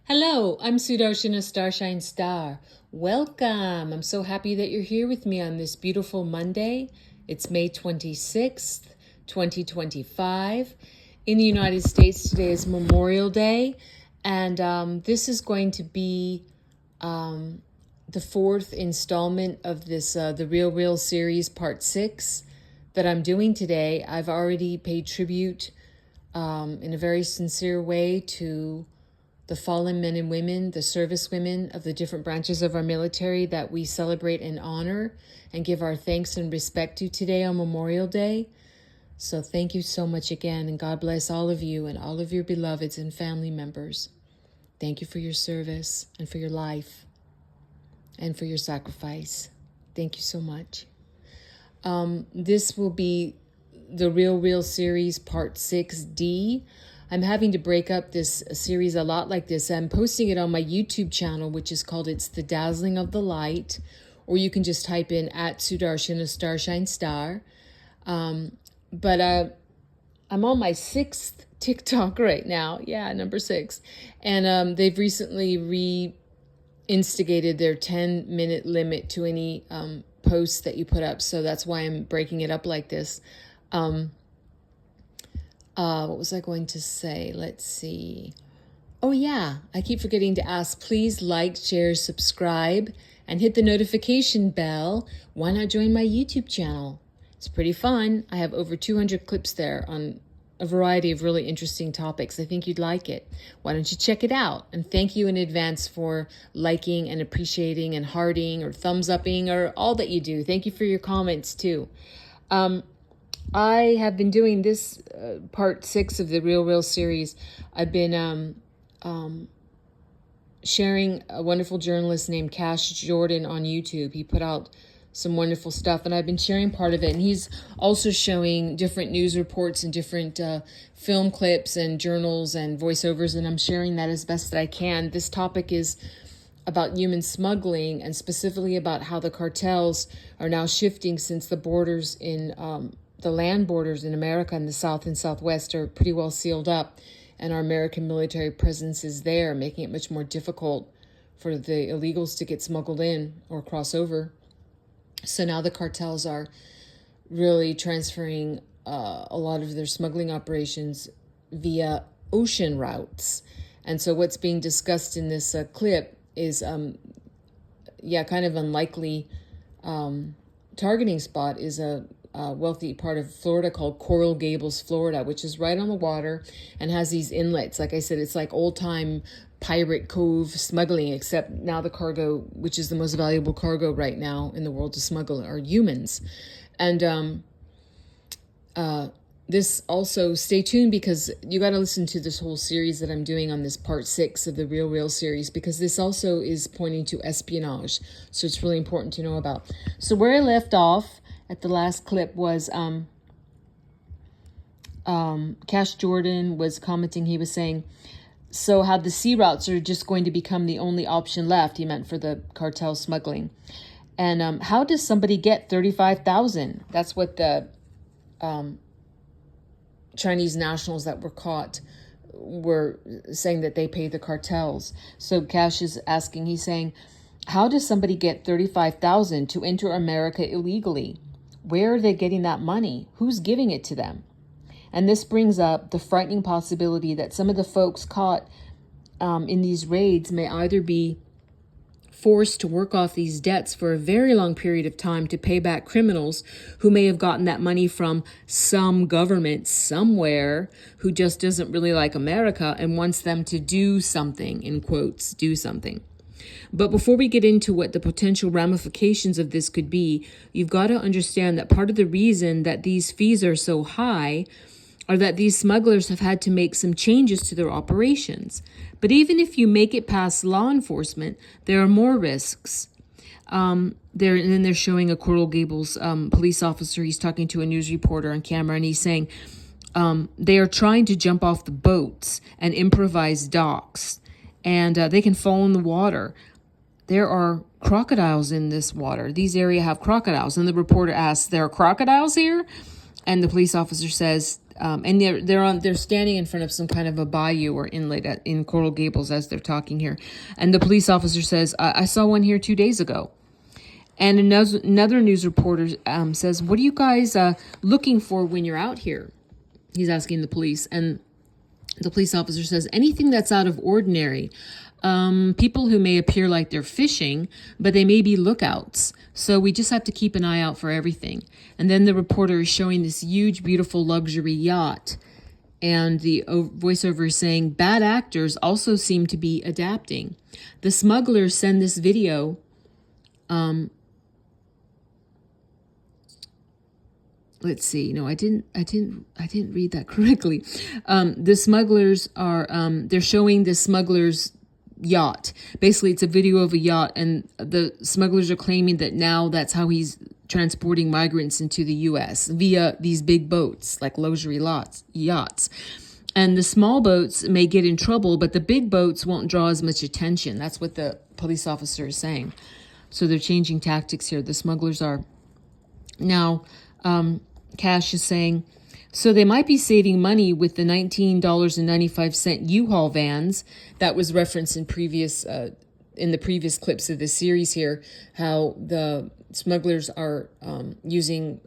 Hello, I'm Sudarshana Starshine Star. Welcome. I'm so happy that you're here with me on this beautiful Monday. It's May 26th, 2025. In the United States, today is Memorial Day, and this is going to be the fourth installment of this The Real Real series, part 6, that I'm doing today. I've already paid tribute in a very sincere way to the fallen men and women, the service women of the different branches of our military that we celebrate and honor and give our thanks and respect to today on Memorial Day. So thank you so much again, and God bless all of you and all of your beloveds and family members. Thank you for your service and for your life and for your sacrifice. Thank you so much. This will be the Real Real series, part 6D. I'm having to break up this series a lot like this. I'm posting it on my YouTube channel, which is called It's the Dazzling of the Light, or you can just type in at Sudarshana Starshine Star. But I'm on my 6th TikTok right now. Yeah, number 6. And they've recently reinstigated their 10-minute limit to any posts that you put up. So that's why I'm breaking it up like this. What was I going to say? Let's see. Oh yeah, I keep forgetting to ask, please like, share, subscribe, and hit the notification bell. Why not join my YouTube channel? It's pretty fun. I have over 200 clips there on a variety of really interesting topics. I think you'd like it. Why don't you check it out? And thank you in advance for liking and appreciating and hearting or thumbs upping or all that you do. Thank you for your comments too. I have been doing this part 6 of the Real Real series. I've been sharing a wonderful journalist named Cash Jordan on YouTube. He put out some wonderful stuff, and I've been sharing part of it. And he's also showing different news reports and different film clips and journals and voiceovers, and I'm sharing that as best that I can. This topic is about human smuggling, and specifically about how the cartels are now shifting since the borders in the land borders in America in the South and Southwest are pretty well sealed up, and our American military presence is there, making it much more difficult for the illegals to get smuggled in or cross over. So now the cartels are really transferring a lot of their smuggling operations via ocean routes. And so what's being discussed in this clip is, kind of unlikely targeting spot is a wealthy part of Florida called Coral Gables, Florida, which is right on the water and has these inlets. Like I said, it's like old-time pirate cove smuggling, except now the cargo, which is the most valuable cargo right now in the world to smuggle, are humans. And this also, stay tuned, because you got to listen to this whole series that I'm doing on this part 6 of the Real Real series, because this also is pointing to espionage. So it's really important to know about. So where I left off at the last clip was Cash Jordan was commenting. He was saying, so how the sea routes are just going to become the only option left, he meant for the cartel smuggling. And how does somebody get $35,000? That's what the Chinese nationals that were caught were saying, that they pay the cartels. So Cash is asking, he's saying, how does somebody get $35,000 to enter America illegally? Where are they getting that money? Who's giving it to them? And this brings up the frightening possibility that some of the folks caught in these raids may either be forced to work off these debts for a very long period of time to pay back criminals who may have gotten that money from some government somewhere who just doesn't really like America and wants them to do something, in quotes, do something. But before we get into what the potential ramifications of this could be, you've got to understand that part of the reason that these fees are so high are that these smugglers have had to make some changes to their operations. But even if you make it past law enforcement, there are more risks. And then they're showing a Coral Gables police officer. He's talking to a news reporter on camera, and he's saying they are trying to jump off the boats and improvise docks, and they can fall in the water. There are crocodiles in this water. These areas have crocodiles. And the reporter asks, there are crocodiles here? And the police officer says, and they're standing in front of some kind of a bayou or inlet in Coral Gables as they're talking here. And the police officer says, I saw one here 2 days ago. And another news reporter says, what are you guys looking for when you're out here? He's asking the police. And the police officer says, anything that's out of ordinary. People who may appear like they're fishing, but they may be lookouts. So we just have to keep an eye out for everything. And then the reporter is showing this huge, beautiful luxury yacht. And the voiceover is saying, bad actors also seem to be adapting. The smugglers send this video. Let's see. No, I didn't read that correctly. The smugglers are, they're showing the smugglers' yacht. Basically, it's a video of a yacht, and the smugglers are claiming that now that's how he's transporting migrants into the U.S. via these big boats, like luxury yachts. And the small boats may get in trouble, but the big boats won't draw as much attention. That's what the police officer is saying. So they're changing tactics here. The smugglers are. Now, Cash is saying, so they might be saving money with the $19.95 U-Haul vans that was referenced in the previous clips of this series here, how the smugglers are using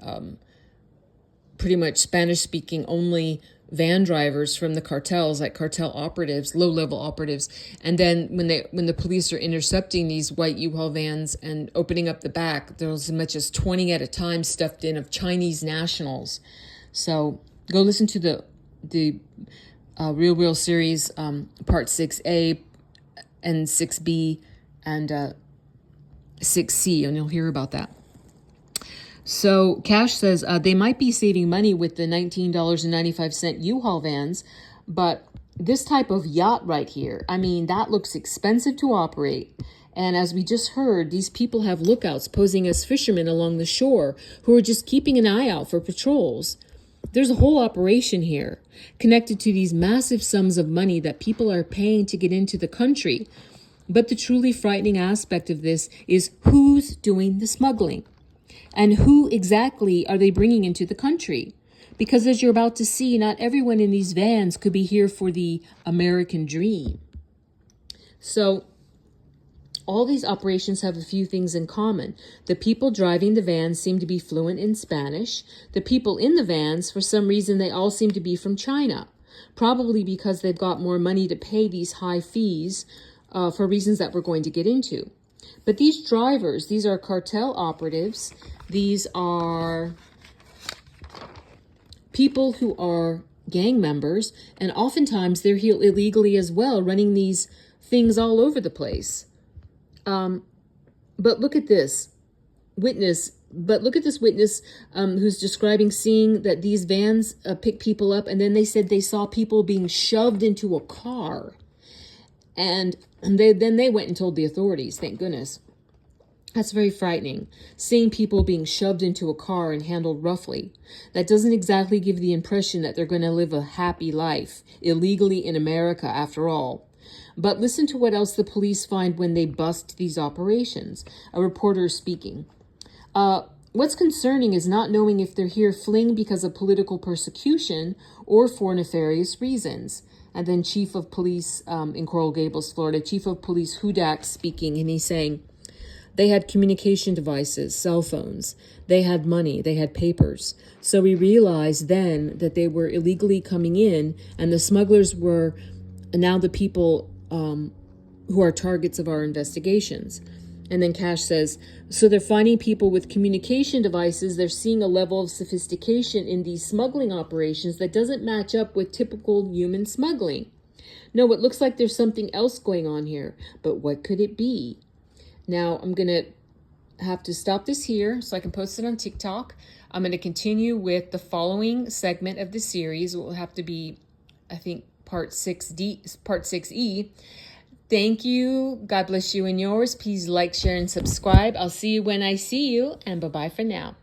pretty much Spanish-speaking only van drivers from the cartels, like cartel operatives, low-level operatives. And then when the police are intercepting these white U-Haul vans and opening up the back, there's as much as 20 at a time stuffed in of Chinese nationals. So go listen to the Real series, part 6A and 6B and 6C, and you'll hear about that. So Cash says they might be saving money with the $19.95 U-Haul vans, but this type of yacht right here, I mean, that looks expensive to operate. And as we just heard, these people have lookouts posing as fishermen along the shore who are just keeping an eye out for patrols. There's a whole operation here connected to these massive sums of money that people are paying to get into the country. But the truly frightening aspect of this is who's doing the smuggling. And who exactly are they bringing into the country? Because as you're about to see, not everyone in these vans could be here for the American dream. So all these operations have a few things in common. The people driving the vans seem to be fluent in Spanish. The people in the vans, for some reason, they all seem to be from China, probably because they've got more money to pay these high fees for reasons that we're going to get into. But these drivers, these are cartel operatives. These are people who are gang members, and oftentimes they're here illegally as well, running these things all over the place. But look at this witness. Who's describing seeing that these vans pick people up, and then they said they saw people being shoved into a car. And then they went and told the authorities, thank goodness. That's very frightening, seeing people being shoved into a car and handled roughly. That doesn't exactly give the impression that they're going to live a happy life, illegally in America after all. But listen to what else the police find when they bust these operations. A reporter is speaking. What's concerning is not knowing if they're here fleeing because of political persecution or for nefarious reasons. And then Chief of Police in Coral Gables, Florida, Chief of Police Hudak speaking, and he's saying, they had communication devices, cell phones, they had money, they had papers. So we realized then that they were illegally coming in, and the smugglers were now the people who are targets of our investigations. And then Cash says, so they're finding people with communication devices. They're seeing a level of sophistication in these smuggling operations that doesn't match up with typical human smuggling. No, it looks like there's something else going on here, but what could it be? Now, I'm going to have to stop this here so I can post it on TikTok. I'm going to continue with the following segment of the series. It will have to be, I think, part 6E. Thank you. God bless you and yours. Please like, share, and subscribe. I'll see you when I see you, and bye-bye for now.